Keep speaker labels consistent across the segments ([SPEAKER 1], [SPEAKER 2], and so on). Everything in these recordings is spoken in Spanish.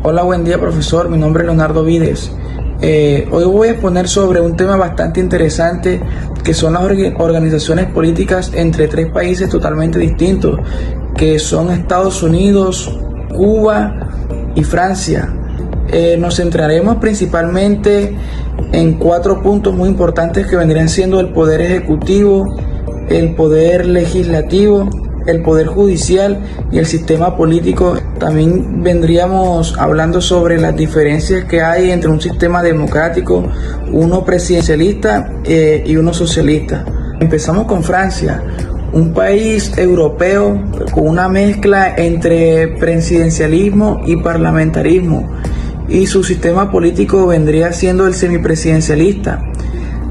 [SPEAKER 1] Hola, buen día, profesor. Mi nombre es Leonardo Vides. Hoy voy a exponer sobre un tema bastante interesante que son las organizaciones políticas entre tres países totalmente distintos, que son Estados Unidos, Cuba y Francia. Nos centraremos principalmente en 4 puntos muy importantes que vendrían siendo el poder ejecutivo, el poder legislativo, el poder judicial y el sistema político. También vendríamos hablando sobre las diferencias que hay entre un sistema democrático, uno presidencialista y uno socialista. Empezamos con Francia, un país europeo con una mezcla entre presidencialismo y parlamentarismo, y su sistema político vendría siendo el semipresidencialista.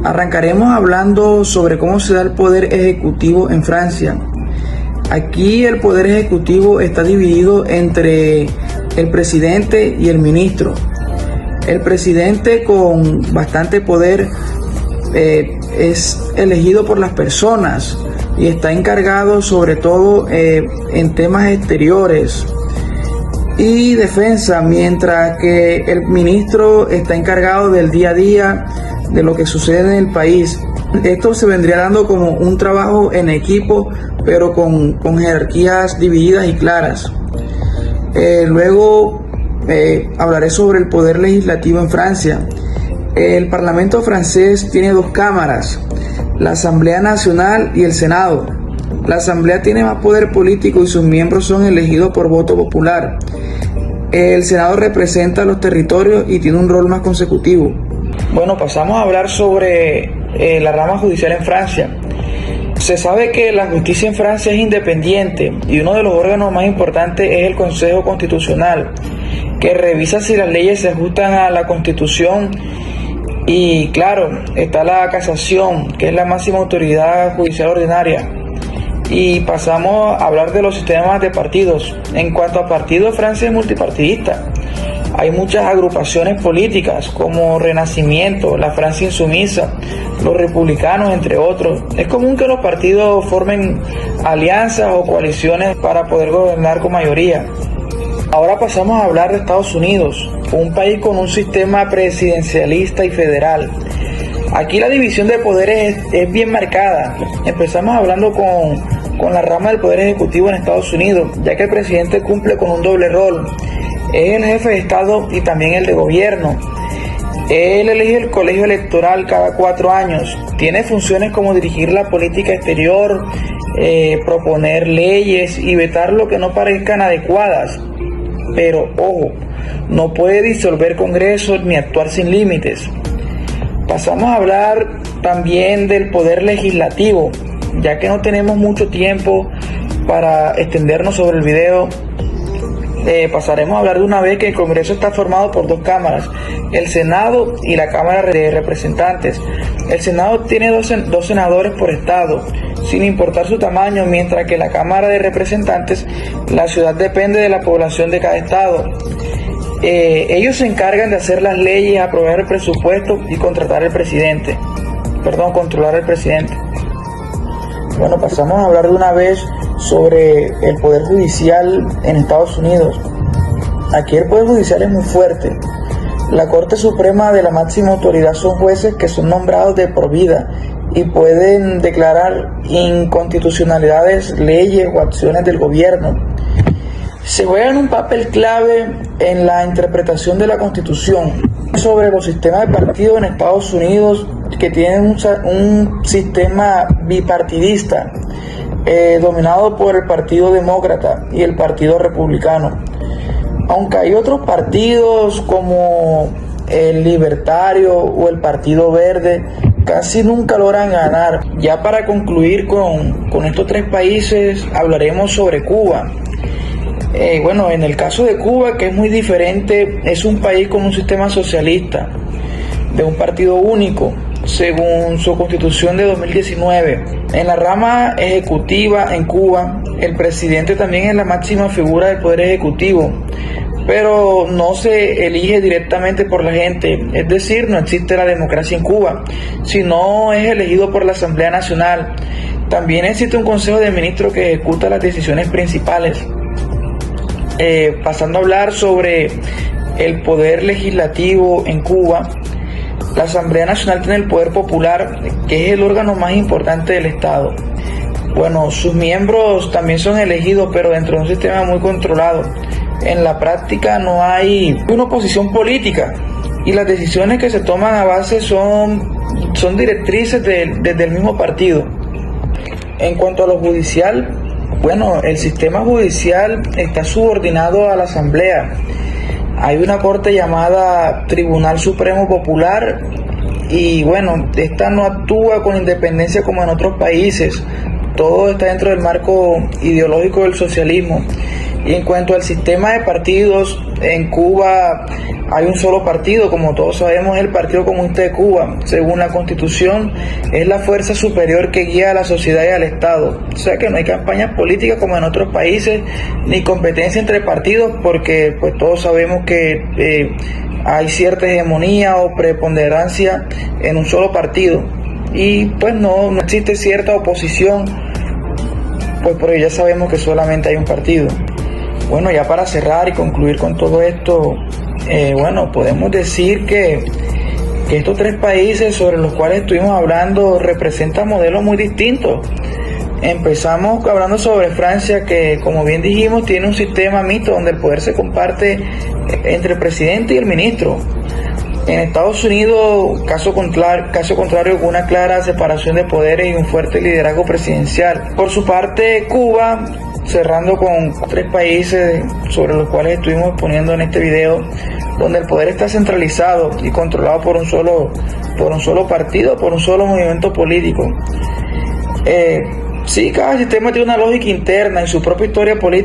[SPEAKER 1] Arrancaremos hablando sobre cómo se da el poder ejecutivo en Francia. Aquí el poder ejecutivo está dividido entre el presidente y el ministro. El presidente, con bastante poder, es elegido por las personas y está encargado sobre todo en temas exteriores y defensa, mientras que el ministro está encargado del día a día, de lo que sucede en el país. Esto se vendría dando como un trabajo en equipo, pero con jerarquías divididas y claras. Luego hablaré sobre el poder legislativo en Francia. El Parlamento francés tiene 2 cámaras, la Asamblea Nacional y el Senado. La Asamblea tiene más poder político y sus miembros son elegidos por voto popular. El Senado representa los territorios y tiene un rol más consecutivo. Bueno, pasamos a hablar sobre la rama judicial en Francia. Se sabe que la justicia en Francia es independiente y uno de los órganos más importantes es el Consejo Constitucional, que revisa si las leyes se ajustan a la Constitución. Y claro, está la casación, que es la máxima autoridad judicial ordinaria. Y pasamos a hablar de los sistemas de partidos. En cuanto a partidos, Francia es multipartidista. Hay muchas agrupaciones políticas como Renacimiento, la Francia Insumisa, los republicanos, entre otros. Es común que los partidos formen alianzas o coaliciones para poder gobernar con mayoría. Ahora pasamos a hablar de Estados Unidos, un país con un sistema presidencialista y federal. Aquí la división de poderes es bien marcada. Empezamos hablando con la rama del poder ejecutivo en Estados Unidos, ya que el presidente cumple con un doble rol. Es el jefe de Estado y también el de gobierno. Él elige el colegio electoral cada 4 años. Tiene funciones como dirigir la política exterior, proponer leyes y vetar lo que no parezcan adecuadas. Pero, ojo, no puede disolver congresos ni actuar sin límites. Pasamos a hablar también del poder legislativo, ya que no tenemos mucho tiempo para extendernos sobre el video. Pasaremos a hablar de una vez que el Congreso está formado por 2 cámaras, el Senado y la Cámara de Representantes. El Senado tiene 2 senadores por estado, sin importar su tamaño, mientras que la Cámara de Representantes, la ciudad depende de la población de cada estado. Ellos se encargan de hacer las leyes, aprobar el presupuesto y controlar al presidente. Bueno, pasamos a hablar de una vez sobre el Poder Judicial en Estados Unidos. Aquí el Poder Judicial es muy fuerte. La Corte Suprema de la máxima autoridad son jueces que son nombrados de por vida y pueden declarar inconstitucionalidades, leyes o acciones del gobierno. Se juegan un papel clave en la interpretación de la Constitución. Sobre los sistemas de partidos en Estados Unidos, que tienen un sistema bipartidista, dominado por el Partido Demócrata y el Partido Republicano. Aunque hay otros partidos como el Libertario o el Partido Verde, casi nunca logran ganar. Ya para concluir con estos 3 países, hablaremos sobre Cuba. Bueno, en el caso de Cuba, que es muy diferente, es un país con un sistema socialista, de un partido único, según su constitución de 2019. En la rama ejecutiva en Cuba, el presidente también es la máxima figura del poder ejecutivo, pero no se elige directamente por la gente, es decir, no existe la democracia en Cuba, sino es elegido por la Asamblea Nacional. También existe un consejo de ministros que ejecuta las decisiones principales. Pasando a hablar sobre el poder legislativo en Cuba, la Asamblea Nacional tiene el poder popular, que es el órgano más importante del Estado. Bueno, sus miembros también son elegidos, pero dentro de un sistema muy controlado. En la práctica no hay una oposición política y las decisiones que se toman a base son directrices desde el mismo partido. En cuanto a lo judicial, bueno, el sistema judicial está subordinado a la Asamblea. Hay una corte llamada Tribunal Supremo Popular y bueno, esta no actúa con independencia como en otros países. Todo está dentro del marco ideológico del socialismo. Y en cuanto al sistema de partidos, en Cuba hay un solo partido, como todos sabemos, el Partido Comunista de Cuba. Según la Constitución, es la fuerza superior que guía a la sociedad y al Estado. O sea que no hay campañas políticas como en otros países, ni competencia entre partidos, porque pues todos sabemos que hay cierta hegemonía o preponderancia en un solo partido. Y pues no existe cierta oposición, pues porque ya sabemos que solamente hay un partido. Bueno, ya para cerrar y concluir con todo esto, bueno, podemos decir que estos tres países sobre los cuales estuvimos hablando representan modelos muy distintos. Empezamos hablando sobre Francia, que como bien dijimos tiene un sistema mixto donde el poder se comparte entre el presidente y el ministro. En Estados Unidos, caso contrario, con una clara separación de poderes y un fuerte liderazgo presidencial. Por su parte, Cuba, cerrando con tres países sobre los cuales estuvimos exponiendo en este video, donde el poder está centralizado y controlado por un solo partido, por un solo movimiento político. Sí, cada sistema tiene una lógica interna y su propia historia política.